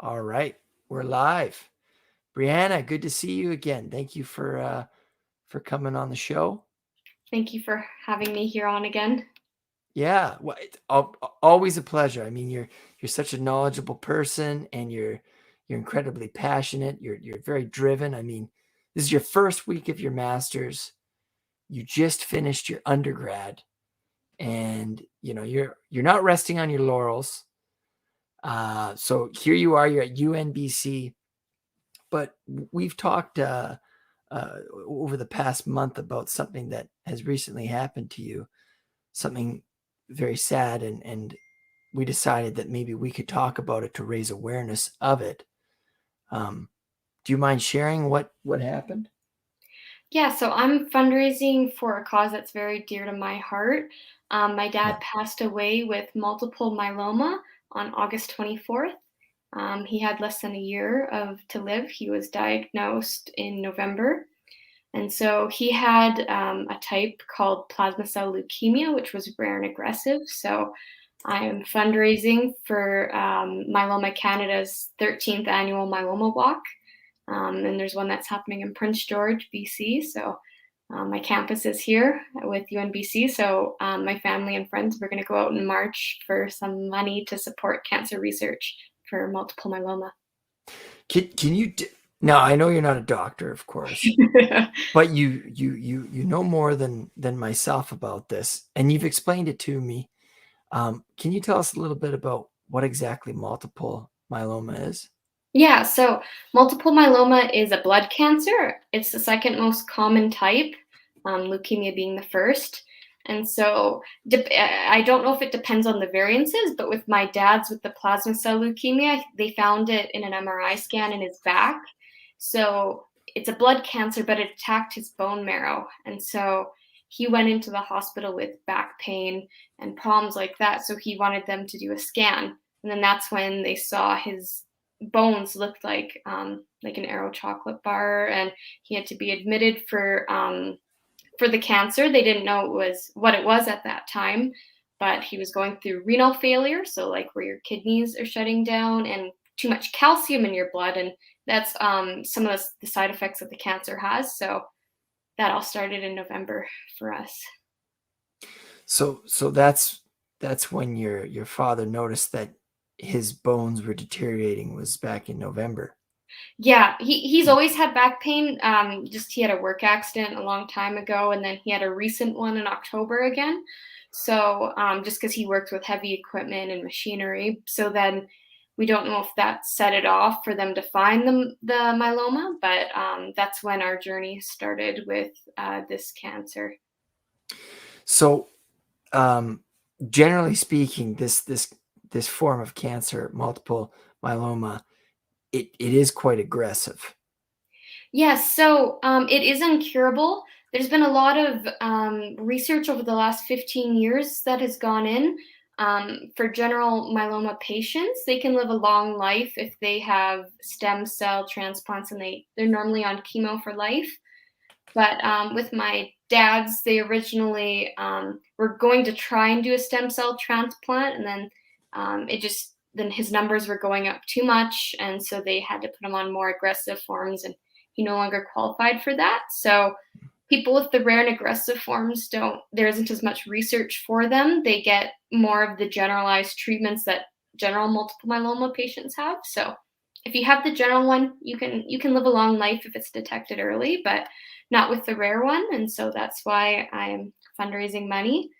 All right, we're live. Briana, good to see you again. Thank you for coming on the show. Thank you for having me here on again. Yeah, well, always a pleasure. I mean, you're such a knowledgeable person, and you're incredibly passionate. You're very driven. I mean, this is your first week of your master's. You just finished your undergrad, and you're not resting on your laurels. So here you are. You're at UNBC, but we've talked over the past month about something that has recently happened to you, something very sad, and we decided that maybe we could talk about it to raise awareness of it. Do you mind sharing what happened? Yeah, so I'm fundraising for a cause that's very dear to my heart. My dad passed away with multiple myeloma on August 24th. He had less than a year to live. He was diagnosed in November. And so he had a type called plasma cell leukemia, which was rare and aggressive. So I am fundraising for Myeloma Canada's 13th annual Myeloma Walk. And there's one that's happening in Prince George, BC. So my campus is here with UNBC. So my family and friends, we're going to go out and march for some money to support cancer research for multiple myeloma. Can you? Now, I know you're not a doctor, of course, but you know more than myself about this, and you've explained it to me. Can you tell us a little bit about what exactly multiple myeloma is? Yeah, so multiple myeloma is a blood cancer. It's the second most common type, leukemia being the first. And so I don't know if it depends on the variances, but with my dad's with the plasma cell leukemia, they found it in an MRI scan in his back. So it's a blood cancer, but it attacked his bone marrow. And so he went into the hospital with back pain and problems like that. So he wanted them to do a scan. And then that's when they saw his bones looked like an Aero chocolate bar, and he had to be admitted for the cancer. They didn't know what it was at that time, but he was going through renal failure, so like where your kidneys are shutting down, and too much calcium in your blood, and that's some of the side effects that the cancer has. So that all started in November for us. So that's when your father noticed that his bones were deteriorating, was back in November. Yeah, he's always had back pain. Just he had a work accident a long time ago, and then he had a recent one in October again. So just because he worked with heavy equipment and machinery, so then we don't know if that set it off for them to find the myeloma, but that's when our journey started with this cancer. So, generally speaking, this form of cancer, multiple myeloma, it is quite aggressive. Yes, so it is incurable. There's been a lot of research over the last 15 years that has gone in. For general myeloma patients, they can live a long life if they have stem cell transplants, and they're normally on chemo for life. But with my dad's, they originally were going to try and do a stem cell transplant, and then then his numbers were going up too much, and so they had to put him on more aggressive forms, and he no longer qualified for that. So people with the rare and aggressive forms there isn't as much research for them. They get more of the generalized treatments that general multiple myeloma patients have. So if you have the general one, you can live a long life if it's detected early, but not with the rare one. And so that's why I'm fundraising money.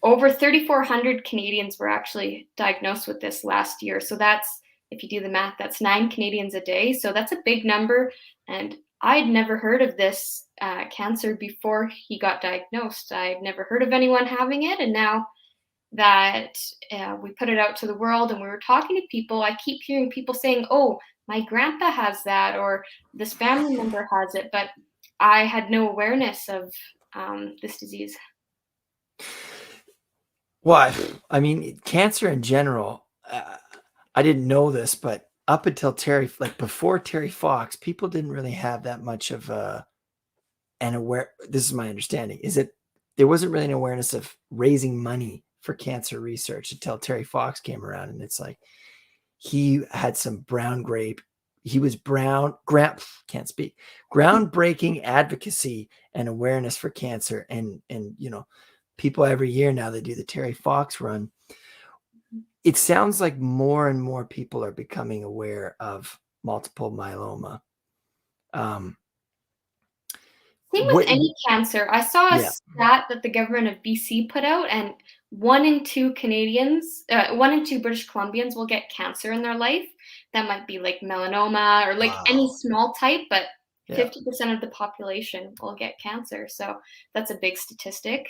Over 3,400 Canadians were actually diagnosed with this last year. So that's, if you do the math, that's 9 Canadians a day. So that's a big number. And I'd never heard of this cancer before he got diagnosed. I'd never heard of anyone having it. And now that we put it out to the world and we were talking to people, I keep hearing people saying, oh, my grandpa has that, or this family member has it. But I had no awareness of this disease. Well, I mean, cancer in general, I didn't know this, but up until before Terry Fox, people didn't really have that much of this is my understanding, is that there wasn't really an awareness of raising money for cancer research until Terry Fox came around. And it's like, he had some he was groundbreaking advocacy and awareness for cancer. And people every year now, they do the Terry Fox run. It sounds like more and more people are becoming aware of multiple myeloma. Same with any cancer. I saw a stat that the government of BC put out, and 1 in 2 British Columbians will get cancer in their life. That might be like melanoma or like any small type, but 50% of the population will get cancer. So that's a big statistic.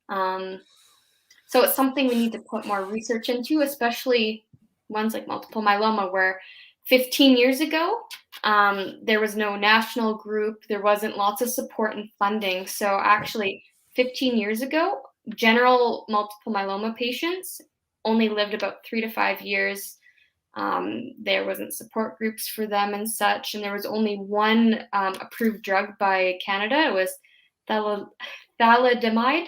So it's something we need to put more research into, especially ones like multiple myeloma, where 15 years ago, there was no national group. There wasn't lots of support and funding. So actually, 15 years ago, general multiple myeloma patients only lived about 3 to 5 years. There wasn't support groups for them and such. And there was only one approved drug by Canada. It was thalidomide.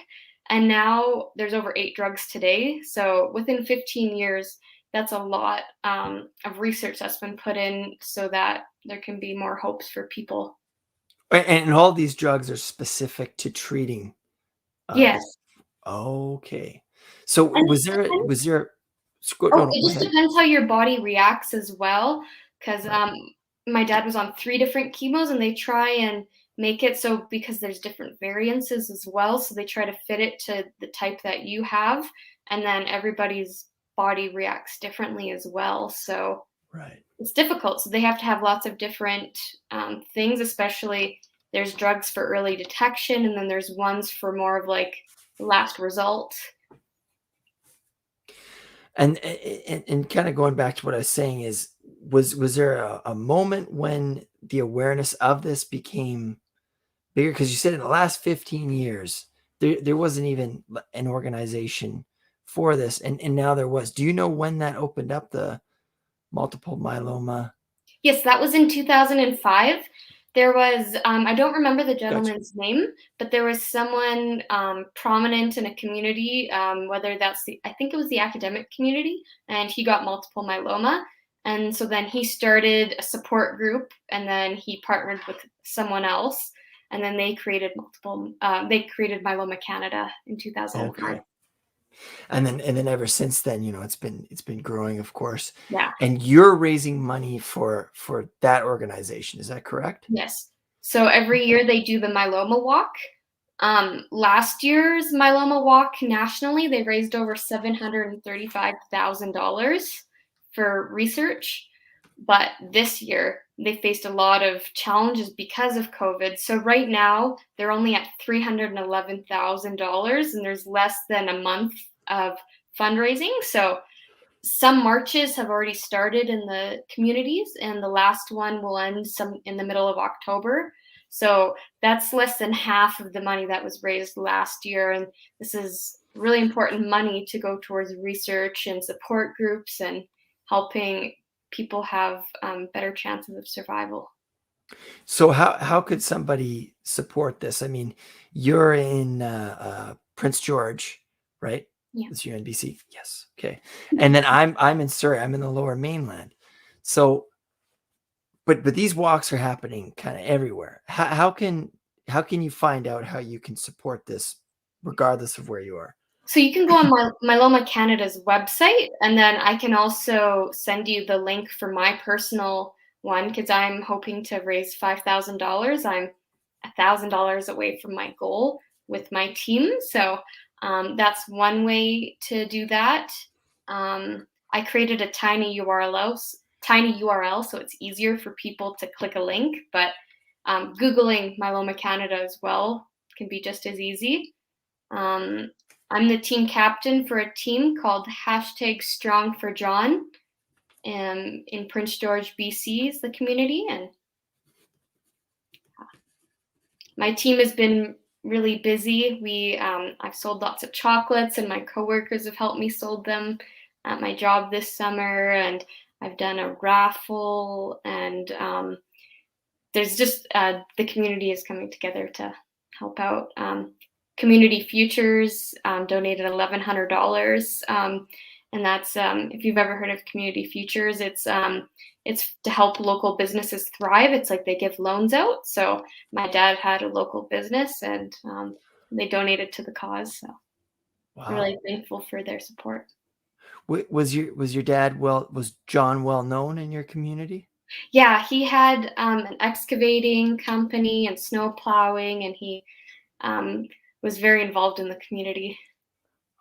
And now there's over 8 drugs today. So within 15 years, that's a lot of research that's been put in so that there can be more hopes for people. And all these drugs are specific to treating. Yes. Okay. So And was there? it just depends how your body reacts as well. Because my dad was on 3 different chemos, and they try and make it so, because there's different variances as well, so they try to fit it to the type that you have, and then everybody's body reacts differently as well. So it's difficult. So they have to have lots of different things, especially there's drugs for early detection, and then there's ones for more of like last result. And kind of going back to what I was saying is, was there a moment when the awareness of this became bigger? Because you said in the last 15 years, there wasn't even an organization for this. And now there was. Do you know when that opened up, the multiple myeloma? Yes, that was in 2005. There was, I don't remember the gentleman's name, but there was someone prominent in a community, whether that's I think it was the academic community, and he got multiple myeloma. And so then he started a support group, and then he partnered with someone else, and then they created Myeloma Canada in 2005. Okay. And then ever since then, it's been growing, of course. Yeah. And you're raising money for that organization. Is that correct? Yes. So every year they do the Myeloma Walk. Last year's Myeloma Walk nationally, they raised over $735,000 for research. But this year they faced a lot of challenges because of COVID. So right now they're only at $311,000, and there's less than a month of fundraising. So some marches have already started in the communities, and the last one will end in the middle of October. So that's less than half of the money that was raised last year. And this is really important money to go towards research and support groups and helping people have better chances of survival. So how could somebody support this? I mean, you're in Prince George, right? Yeah. It's UNBC. Yes. Okay. And then I'm in Surrey. I'm in the Lower Mainland. So, but these walks are happening kind of everywhere. How can you find out how you can support this, regardless of where you are? So you can go on Myeloma Canada's website, and then I can also send you the link for my personal one, because I'm hoping to raise $5,000. I'm $1,000 away from my goal with my team. So that's one way to do that. I created a tiny URL, so it's easier for people to click a link, but Googling Myeloma Canada as well can be just as easy. I'm the team captain for a team called #StrongForJohn in Prince George, BC is the community. And my team has been really busy. I've sold lots of chocolates, and my coworkers have helped me sold them at my job this summer. And I've done a raffle, and there's just the community is coming together to help out. Community Futures donated $1,100. and that's if you've ever heard of Community Futures, it's to help local businesses thrive. It's like they give loans out. So my dad had a local business, and they donated to the cause. So I'm Wow. really thankful for their support. Was your dad was John well known in your community? Yeah, he had an excavating company and snow plowing, and he um, was very involved in the community.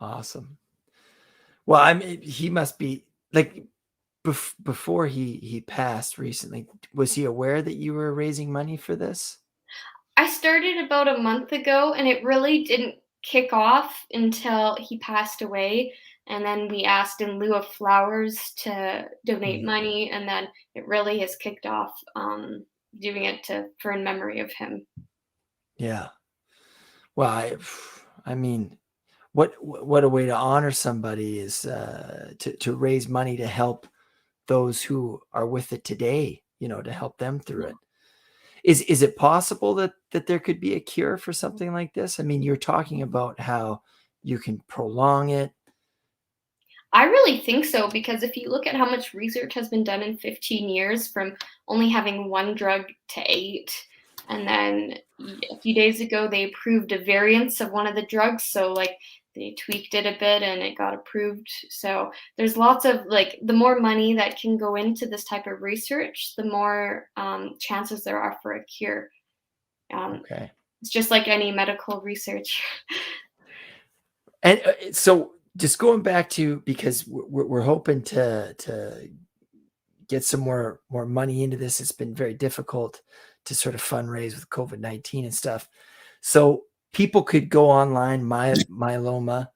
Awesome. Well, I mean, he must be like before he passed recently. Was he aware that you were raising money for this? I started about a month ago, and it really didn't kick off until he passed away. And then we asked in lieu of flowers to donate Mm, money, and then it really has kicked off doing it for in memory of him. yeah. Well, I mean, what a way to honor somebody is to raise money to help those who are with it today, to help them through it. Is it possible that there could be a cure for something like this? I mean, you're talking about how you can prolong it. I really think so, because if you look at how much research has been done in 15 years, from only having one drug to 8, and then a few days ago they approved a variance of one of the drugs, so like they tweaked it a bit and it got approved. So there's lots of like, the more money that can go into this type of research, the more chances there are for a cure. Okay. It's just like any medical research. And so just going back to, because we're hoping to get some more money into this. It's been very difficult to sort of fundraise with COVID-19 and stuff. So people could go online, myeloma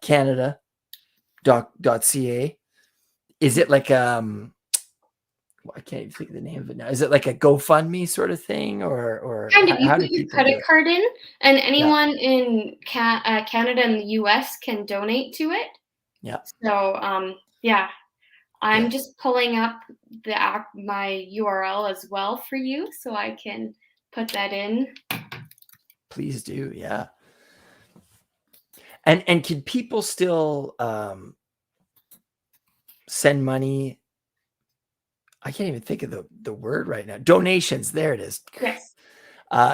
Canada.ca. Is it like I can't even think of the name of it now. Is it like a GoFundMe sort of thing, or Kind of, you how put do your people do credit it? card in, and Yeah, anyone in Canada and the US can donate to it. yeah, So, yeah, I'm good. just pulling up my URL as well for you, so I can put that in. Please do, yeah. And can people still send money? I can't even think of the word right now. Donations. There it is. Yes.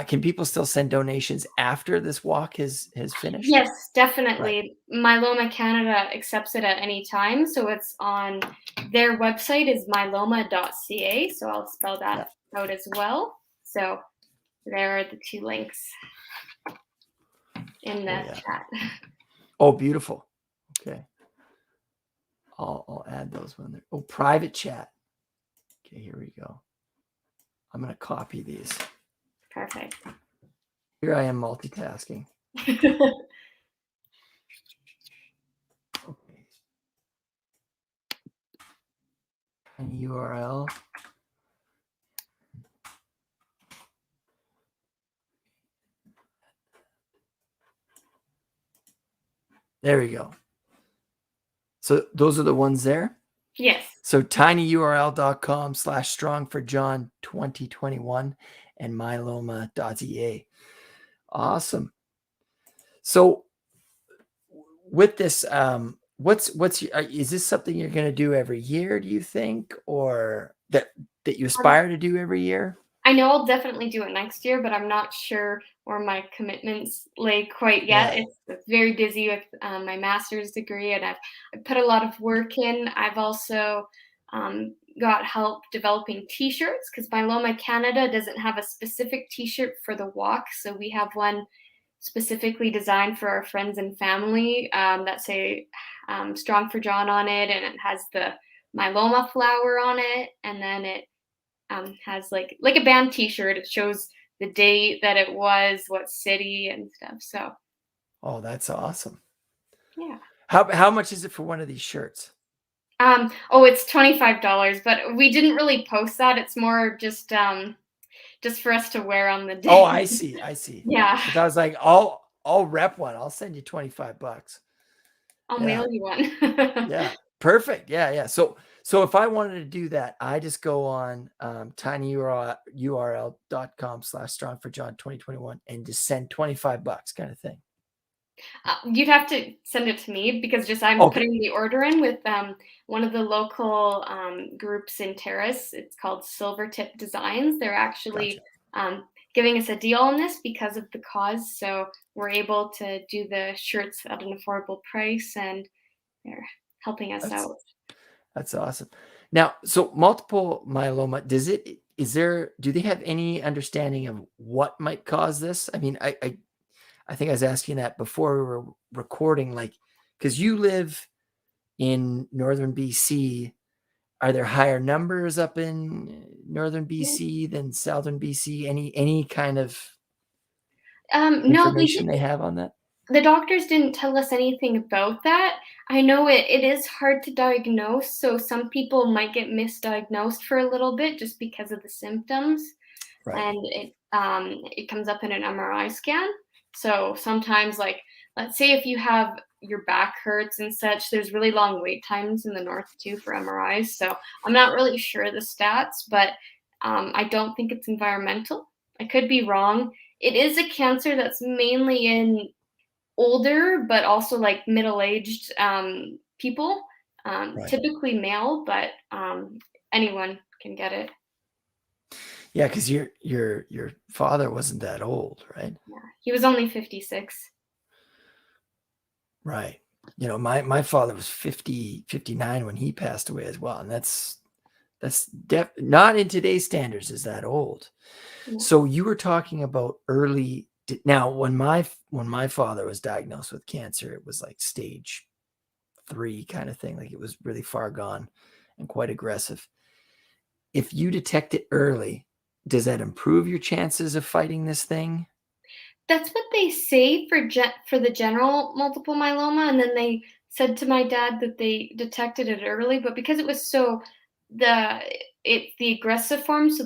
Can people still send donations after this walk has finished? Yes, Right. definitely. Myeloma Canada accepts it at any time, so it's on their website is myeloma.ca, so I'll spell Yeah. that out as well. So there are the 2 links in Oh the yeah. chat. Oh, beautiful. Okay. I'll add those when they're. Oh, private chat. Okay, here we go. I'm gonna copy these. Perfect. Here I am multitasking. Okay. And URL. There we go. So those are the ones there. Yes. So tinyurl.com/strongforjohn2021 and myeloma.ca. Awesome. So with this, is this something you're going to do every year, do you think, or that you Um, aspire to do every year? I know I'll definitely do it next year, but I'm not sure where my commitments lay quite yet. Yeah. It's very busy with my master's degree, and I've put a lot of work in. I've also got help developing T-shirts, because Myeloma Canada doesn't have a specific T-shirt for the walk, so we have one specifically designed for our friends and family that say "Strong for John" on it, and it has the myeloma flower on it, and then it has like a band T-shirt. It shows the date that it was, what city, and stuff. So Oh, that's awesome. yeah. How much is it for one of these shirts? Oh, it's $25, but we didn't really post that. It's more just for us to wear on the Oh, day. I see. I see. Yeah, Because I was like, I'll rep one. I'll send you $25. I'll Yeah. mail you one. Yeah. Perfect. Yeah. Yeah. So if I wanted to do that, I just go on tinyurl.com/strongforjohn2021 and just send $25 kind of thing. You'd have to send it to me because just I'm Okay, putting the order in with one of the local groups in Terrace. It's called Silvertip Designs. They're gotcha. actually giving us a deal on this because of the cause. So we're able to do the shirts at an affordable price, and they're helping us That's out. that's awesome. Now, so multiple myeloma, do they have any understanding of what might cause this? I mean, I think I was asking that before we were recording, like, because you live in northern BC. Are there higher numbers up in northern BC than southern BC? Any kind of No, they information they didn't. have on that? The doctors didn't tell us anything about that. I know it is hard to diagnose, so some people might get misdiagnosed for a little bit just because of the symptoms, Right. and it comes up in an MRI scan. So sometimes, like, let's say if you have your back hurts and such, there's really long wait times in the north too for MRIs. So I'm not really sure the stats, but I don't think it's environmental. I could be wrong. It is a cancer that's mainly in older, but also like middle-aged people, Right. typically male, but anyone can get it. Yeah, because your father wasn't that old, right? Yeah, he was only 56. Right. You know, my father was 59 when he passed away as well, and not in today's standards is that old. Yeah. So you were talking about early. Now, when my father was diagnosed with cancer, it was like stage 3 kind of thing. Like it was really far gone and quite aggressive. If you detect it early, does that improve your chances of fighting this thing? That's what they say for for the general multiple myeloma, and then they said to my dad that they detected it early, but because it was the it's the aggressive form, so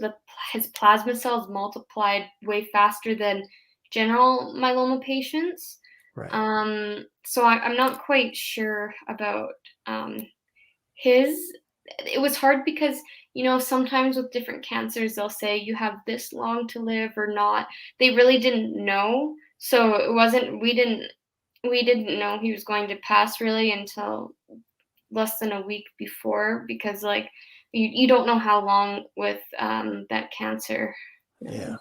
his plasma cells multiplied way faster than general myeloma patients. Right. So I'm not quite sure about um, his. It was hard because sometimes with different cancers they'll say you have this long to live or not. They really didn't know, so it wasn't. We didn't know he was going to pass really until less than a week before because like you don't know how long with that cancer Yeah. really.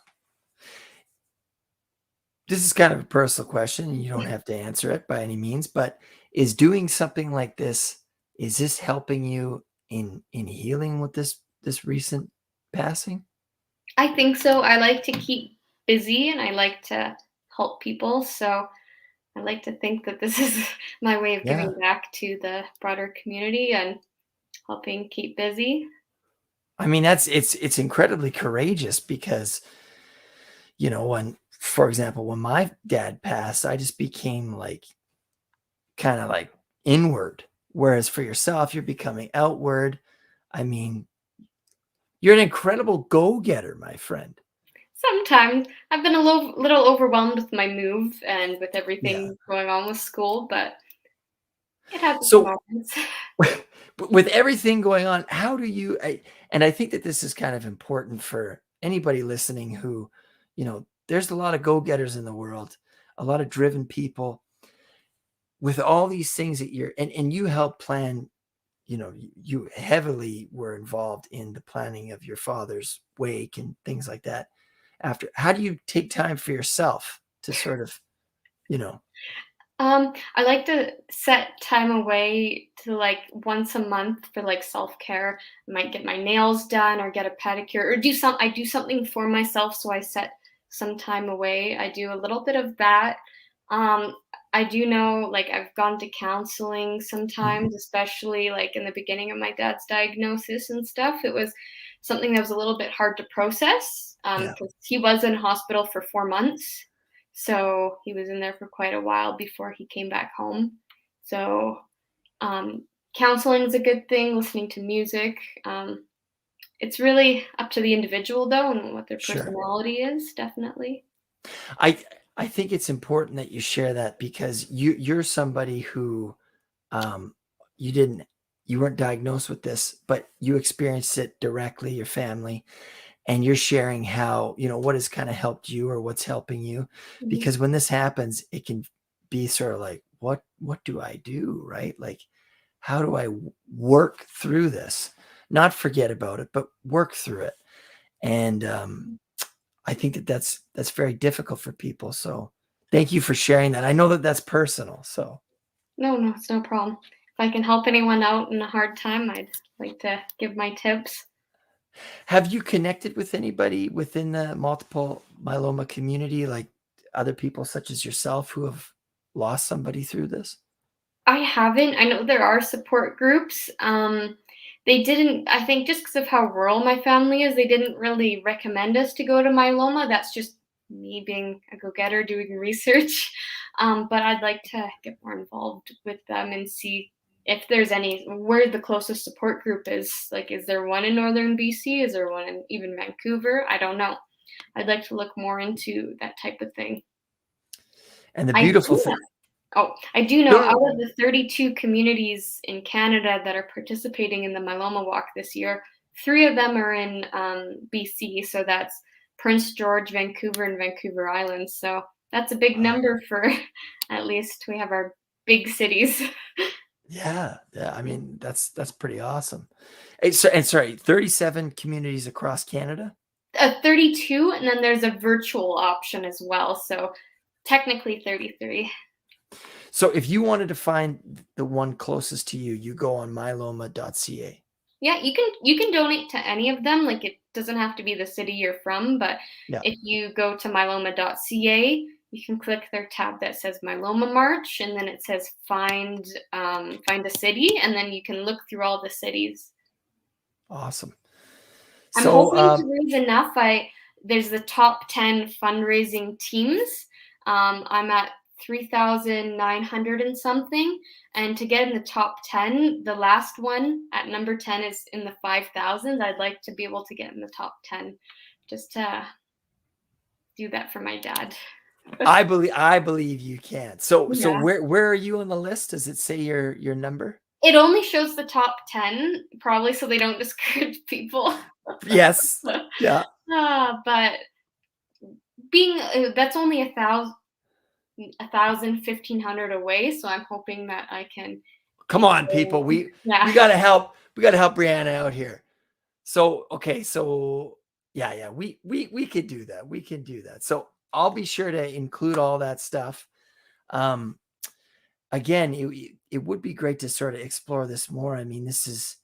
This is kind of a personal question, and you don't have to answer it by any means, but is doing something like this, is this helping you in healing with this recent passing? I think so. I like to keep busy and I like to help people, so I like to think that this is my way of Yeah. giving back to the broader community and helping keep busy. I mean, it's incredibly courageous because, when for example, when my dad passed, I just became like kind of like inward, whereas for yourself, you're becoming outward. I mean, you're an incredible go-getter, my friend. Sometimes I've been a little overwhelmed with my move and with Yeah. everything going on with school, but it has its So moments. with everything going on, how do you and I think that this is kind of important for anybody listening who, there's a lot of go-getters in the world, a lot of driven people with all these things that and you help plan, you heavily were involved in the planning of your father's wake and things like that. How do you take time for yourself to sort of, you know, I like to set time away to like once a month for like self-care. I might get my nails done or get a pedicure or I do something for myself, so I set some time away. I do a little bit of that. Um, I do know like I've gone to counseling mhm, sometimes, especially like in the beginning of my dad's diagnosis and stuff. It was something that was a little bit hard to process yeah, because he was in hospital for 4 months. So he was in there for quite a while before he came back home. So um, counseling is a good thing, listening to music. It's really up to the individual, though, and what their sure. personality is, definitely. I I think it's important that you share that because you're somebody who um you didn't you weren't diagnosed with this, but you experienced it directly, your family, and you're sharing how, what has kind of helped you or what's helping you. Mhm. Because when this happens, it can be sort of like, what do I do, right? Like, how do I work through this? Not forget about it, but work through it. And I think that's very difficult for people. So thank you for sharing that. I know that that's personal. So No, it's no problem. If I can help anyone out in a hard time, I'd like to give my tips. have you connected with anybody within the multiple myeloma community, like other people such as yourself who have lost somebody through this? I haven't. I know there are support groups. They didn't, I think just because of how rural my family is, they didn't really recommend us to go to myeloma. That's just me being a go-getter doing research. But I'd like to get more involved with them and see if there's any, where the closest support group is. Like, is there one in northern BC? Is there one in even Vancouver? I don't know. I'd like to look more into that type of thing. And the I beautiful do thing, I do know no, out no, of the 32 communities in Canada that are participating in the Myeloma Walk this year, 3 of them are in BC. So that's Prince George, Vancouver, and Vancouver Island. So that's a big wow. number for at least we have our big cities. Yeah. I mean, that's pretty awesome. And sorry, 37 communities across Canada. 32, and then there's a virtual option as well. So technically 33. So if you wanted to find the one closest to you, you go on myeloma.ca. Yeah, you can donate to any of them. Like, it doesn't have to be the city you're from, but Yeah. if you go to myeloma.ca, you can click their tab that says Myeloma March, and then it says find a city, and then you can look through all the cities. Awesome. I'm So hoping to raise enough. There's the top 10 fundraising teams. I'm at 3,900 and something. And to get in the top 10, the last one at number 10 is in the 5,000s. I'd like to be able to get in the top 10 just to do that for my dad. I believe you can. So Yeah. where are you on the list? Does it say your number? It only shows the top 10, probably so they don't discourage people. Yes. Yeah. But being that's only 1,000, 1,500 away, so I'm hoping that I can Come get on, people. there. We Yeah. gotta help. We gotta help Briana out here. So okay, so yeah, we could do that. We can do that. So I'll be sure to include all that stuff. Again, it would be great to sort of explore this more. I mean, this is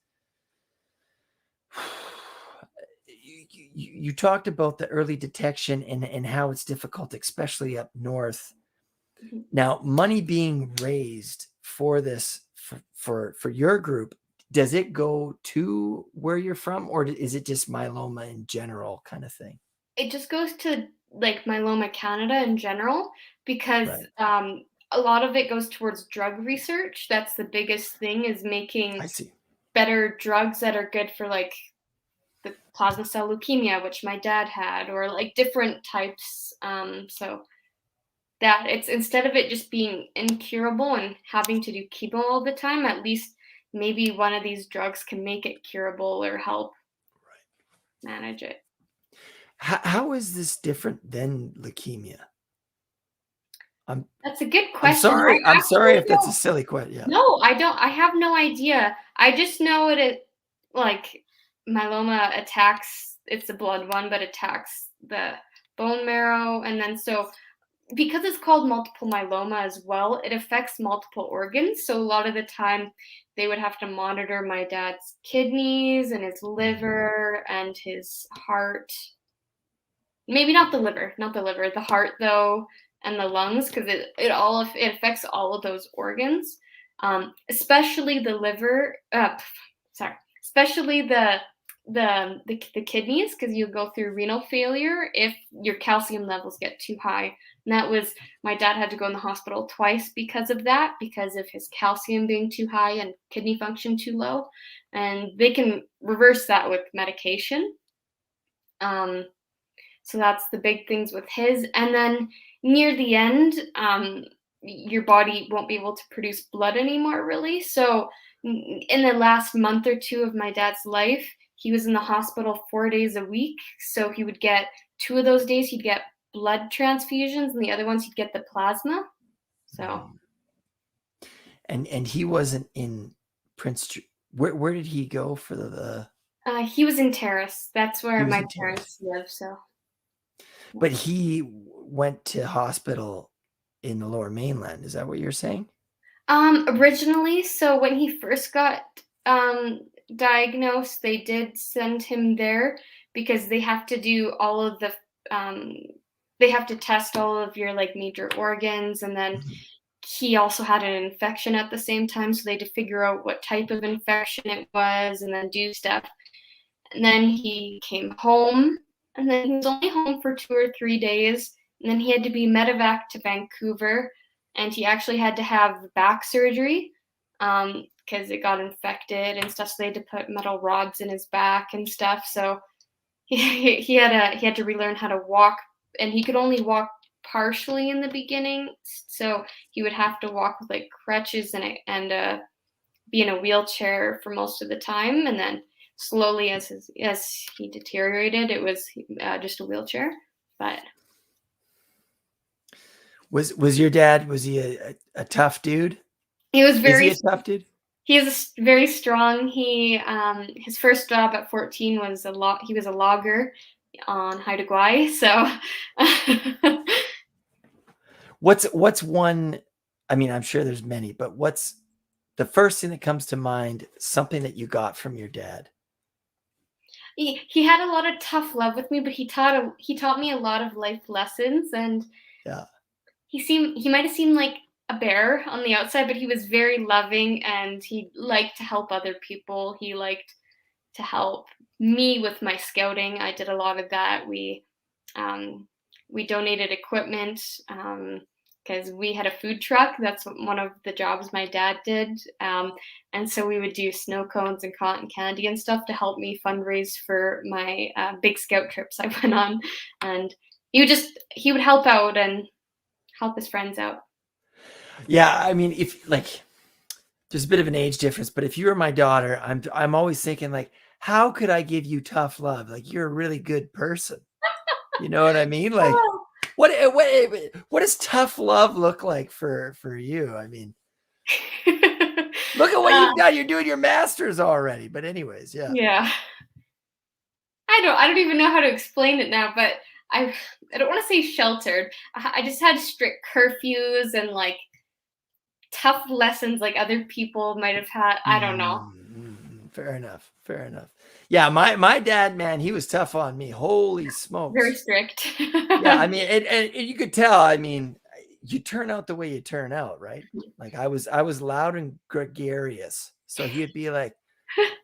you talked about the early detection and how it's difficult, especially up north. Mhm. Now, money being raised for this for your group, does it go to where you're from, or is it just myeloma in general kind of thing? It just goes to, like, Myeloma Canada in general because, Right. a lot of it goes towards drug research. That's the biggest thing, is I making see. better drugs that are good for, like, the plasma cell leukemia, which my dad had, or, like, different types, so that it's, instead of it just being incurable and having to do chemo all the time, at least maybe one of these drugs can make it curable or help manage it. How is this different than leukemia? I'm That's a good I'm question. I sorry. I'm sorry actually if that's a don't. silly question. Yeah. No, I don't. I have no idea. I just know like, myeloma attacks, it's a blood one, but attacks the bone marrow. And then, so because it's called multiple myeloma as well, it affects multiple organs. So a lot of the time, they would have to monitor my dad's kidneys and his liver and his heart. Maybe not the liver, the heart though, and the lungs, because it affects all of those organs, especially the liver. Sorry, especially the kidneys, because you go through renal failure if your calcium levels get too high. And that was, my dad had to go in the hospital twice because of that, because of his calcium being too high and kidney function too low. And they can reverse that with medication. Um, so that's the big things with his. And then near the end, your body won't be able to produce blood anymore, really. So in the last month or two of my dad's life, he was in the hospital 4 days a week. So he would get 2 of those days, he'd get blood transfusions, and the other ones he'd get the plasma. So, and he wasn't in Prince. Where did he go for the? he was in Terrace. That's He where was my in Terrace, parents live. So, but he went to hospital in the Lower Mainland. Is that what you're saying? originally, so when he first got diagnosed, they did send him there because they have to do all of the um, they have to test all of your like major organs, and then Mhm. he also had an infection at the same time, so they had to figure out what type of infection it was, and then do stuff. And then he came home, and then he was only home for 2 or 3 days, and then he had to be medevac to Vancouver, and he actually had to have back surgery because it got infected and stuff. So they had to put metal rods in his back and stuff. So he had to relearn how to walk, and he could only walk partially in the beginning. So he would have to walk with like crutches and be in a wheelchair for most of the time, and then slowly as he deteriorated, it was just a wheelchair. But Was your dad? Was he a tough dude? he was Is he very a tough dude? he is very strong. He his first job at 14 was he was a logger on Haida Gwaii. So What's one? I mean, I'm sure there's many, but what's the first thing that comes to mind? Something that you got from your dad? he had a lot of tough love with me, but he taught me a lot of life lessons. And Yeah. he might have seemed like a bear on the outside, but he was very loving, and he liked to help other people. He liked to help me with my scouting. I did a lot of that. We donated equipment because we had a food truck. That's one of the jobs my dad did. And so we would do snow cones and cotton candy and stuff to help me fundraise for my big scout trips I went on. And he would help out and help his friends out. Yeah, I mean, if like there's a bit of an age difference, but if you were my daughter, I'm always thinking like, how could I give you tough love? Like you're a really good person. You know what I mean? Like what does tough love look like for you? I mean, look at what Uh, you've done. You're doing your masters already. But anyways, yeah. yeah. I don't even know how to explain it now, but I I don't want to say sheltered. I just had strict curfews and like tough lessons like other people might have had. I don't know. Fair enough. Fair enough. Yeah, my dad, man, he was tough on me. Holy Very smokes. strict. Yeah, I mean, and you could tell. I mean, you turn out the way you turn out, right? Like I was loud and gregarious, so he'd be like,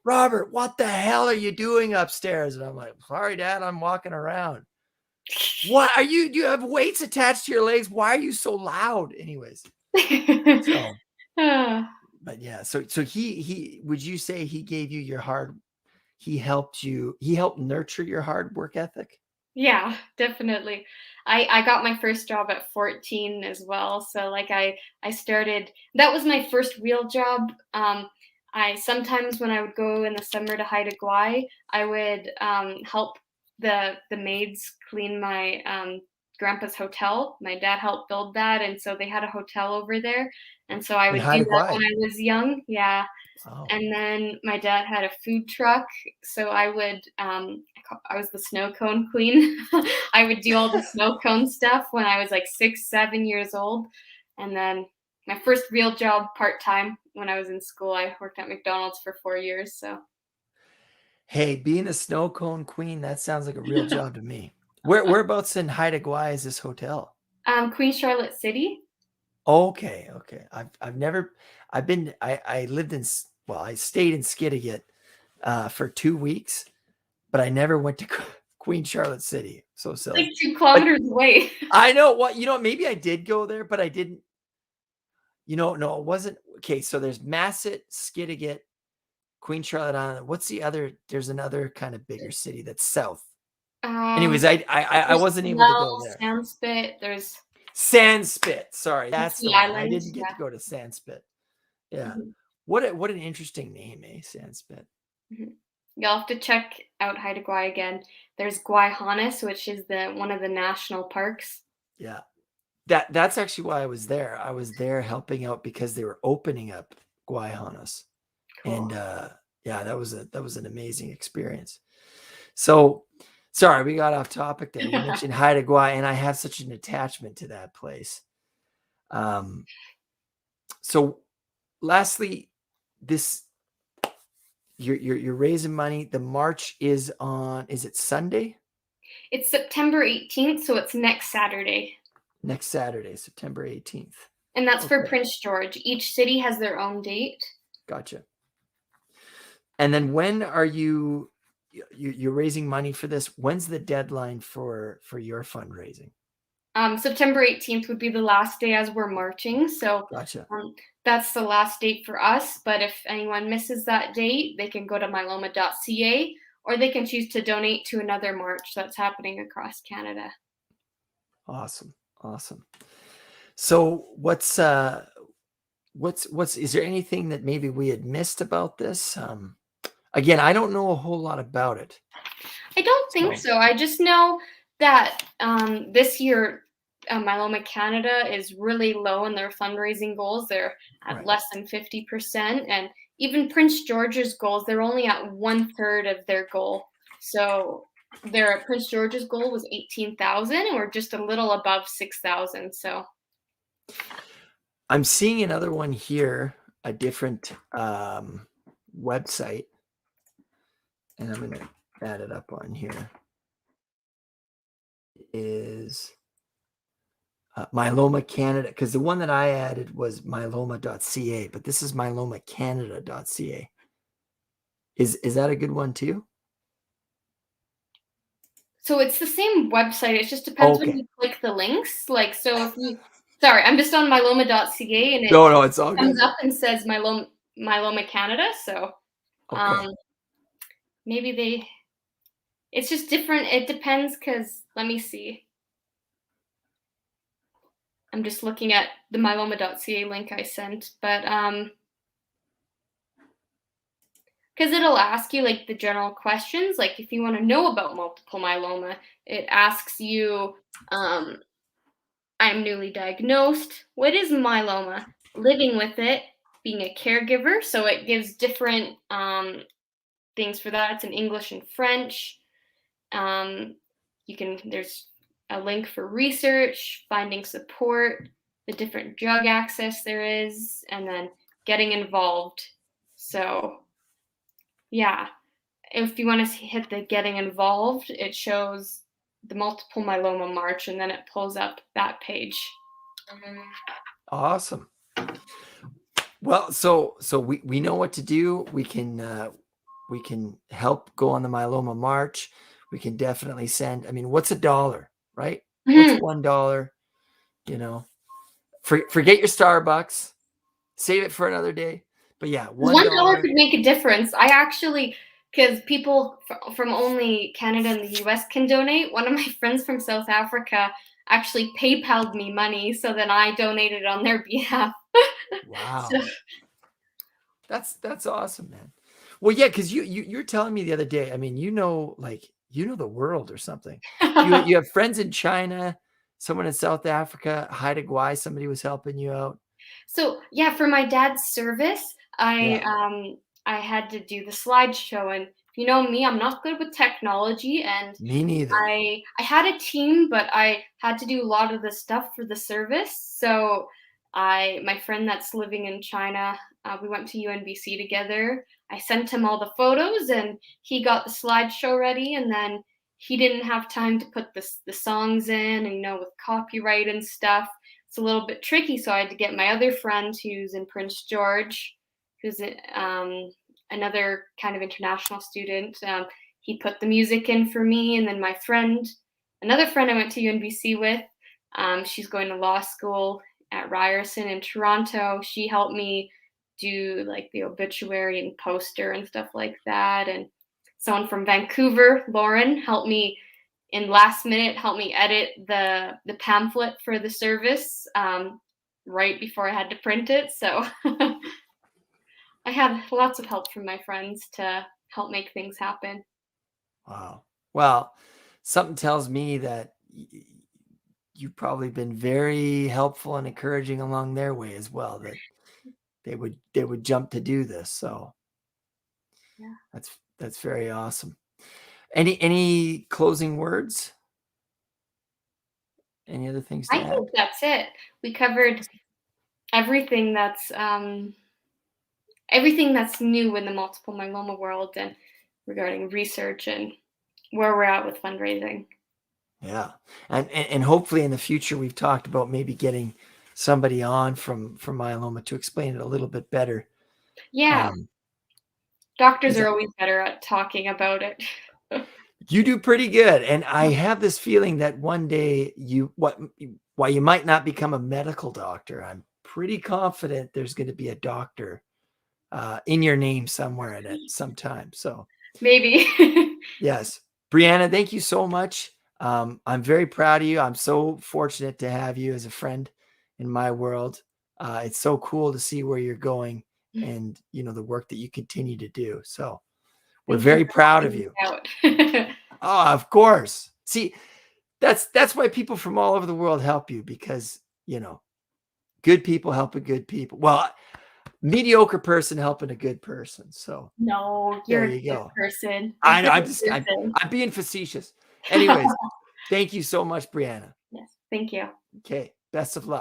"Robert, what the hell are you doing upstairs?" And I'm like, "Sorry, Dad, I'm walking around." What are you? Do you have weights attached to your legs? Why are you so loud? Anyways, so Ah, but yeah, so he would you say he gave you your hard? He helped nurture your hard work ethic. yeah, definitely. I got my first job at 14 as well. So like I started, that was my first real job. I sometimes when I would go in the summer to Haida Gwaii, I would help the maids clean my grandpa's hotel. My dad helped build that, and so they had a hotel over there, and so I In would do Haida that Gwaii. when I was young. Yeah. Oh. And then my dad had a food truck, so I was the snow cone queen. I would do all the snow cone stuff when I was like 6, 7 years old. And then my first real job part time when I was in school, I worked at McDonald's for 4 years. So Hey, being a snow cone queen, that sounds like a real job to me. Whereabouts in Haida Gwaii is this hotel? Queen Charlotte City. Okay, okay. I've never I lived in well, I stayed in Skidegate for 2 weeks, but I never went to Queen Charlotte City. So It's like silly. two But kilometers away. I know what, maybe I did go there, but I didn't, no, it wasn't. Okay, so there's Masset, Skidegate, Queen Charlotte Island. What's the other? There's another kind of bigger city that's south. Um, Anyways, I there's wasn't able to go Snell, there. Sandspit. There's Sandspit. Sorry, that's Sea the one. I Island. didn't get to go to Sandspit. Yeah. Yeah. What an interesting name, eh? Sandspit. Mhm. You'll have to check out Haida Gwaii again. There's Gwaii Haunis, which is the one of the national parks. Yeah. That's actually why I was there. I was there helping out because they were opening up Guayhanas. Cool. And yeah, that was an amazing experience. So sorry, we got off topic there. You mentioned Haida Gwaii, and I have such an attachment to that place. So lastly, this you're raising money. The march is it Sunday? It's September 18th, so it's next Saturday. Next Saturday, September 18th. And that's for Okay. Prince George. Each city has their own date. Gotcha. And then when are you're raising money for this? When's the deadline for your fundraising? September 18th would be the last day as we're marching. So Gotcha. that's the last date for us. But if anyone misses that date, they can go to myeloma.ca, or they can choose to donate to another march that's happening across Canada. Awesome. So what's is there anything that maybe we had missed about this? Again, I don't know a whole lot about it. I don't think so. I just know that this year, Myeloma Canada is really low in their fundraising goals. They're at less than 50%. And even Prince George's goals, they're only at 1/3 of their goal. So their Prince George's goal was 18,000, and we're just a little above 6,000. So I'm seeing another one here, a different website, and I'm going to add it up on here. It is Myeloma Canada, because the one that I added was myeloma.ca, but this is myelomacanada.ca. Is that a good one too? So it's the same website. It just depends when you click the links. Like, so if you, sorry, I'm just on myeloma.ca, and it no, it's all comes good. up and says Myeloma Canada. So maybe it's just different. It depends, because let me see. I'm just looking at the myeloma.ca link I sent, but because it'll ask you like the general questions, like if you want to know about multiple myeloma, it asks you, I'm newly diagnosed. What is myeloma? Living with it, being a caregiver. So it gives different things for that. It's in English and French. There's a link for research, finding support, the different drug access there is, and then getting involved. So yeah, if you want to hit the getting involved, it shows the Multiple Myeloma March, and then it pulls up that page. Awesome. Well, so we know what to do. We can help go on the myeloma march. We can definitely send. I mean, what's $1, right? What's $1? You know, forget your Starbucks. Save it for another day. But yeah, $1 could make a difference. I actually, because people from only Canada and the US can donate, one of my friends from South Africa actually PayPal'd me money, so then I donated on their behalf. Wow. So, that's awesome, man. Well, yeah, because you're telling me the other day, I mean, the world or something. You have friends in China, someone in South Africa, Haida Gwaii, somebody was helping you out. So yeah, for my dad's service, I had to do the slideshow, and you know me, I'm not good with technology, and Me neither. I had a team, but I had to do a lot of the stuff for the service. So my friend that's living in China, we went to UNBC together. I sent him all the photos, and he got the slideshow ready, and then he didn't have time to put the songs in, and with copyright and stuff, it's a little bit tricky. So I had to get my other friend who's in Prince George, who's another kind of international student. He put the music in for me, and then another friend I went to UNBC with, she's going to law school at Ryerson in Toronto. She helped me do like the obituary and poster and stuff like that. And someone from Vancouver, Lauren, helped me last minute edit the pamphlet for the service right before I had to print it. So I had lots of help from my friends to help make things happen. Wow. Well, something tells me that you've probably been very helpful and encouraging along their way as well, that they would jump to do this. So Yeah. that's very awesome. Any closing words? Any other things to I add? think that's it. We covered everything that's new in the multiple myeloma world and regarding research and where we're at with fundraising. Yeah. And hopefully in the future, we've talked about maybe getting somebody on from myeloma to explain it a little bit better. Yeah. Doctors 'Cause are always better at talking about it. you do pretty good. And I have this feeling that one day while you might not become a medical doctor, I'm pretty confident there's going to be a doctor in your name somewhere at some time. So Maybe. yes. Briana, thank you so much. I'm very proud of you. I'm so fortunate to have you as a friend in my world. It's so cool to see where you're going and, the work that you continue to do. So we're Thank you very for proud of having you. me out. Oh, of course. See, that's why people from all over the world help you, because, good people helping good people. Well, mediocre person helping a good person. So No, there you're a you good go. person. A I know. good I'm being facetious. person. Anyways, thank you so much, Briana. Yes, thank you. Okay. Best of luck.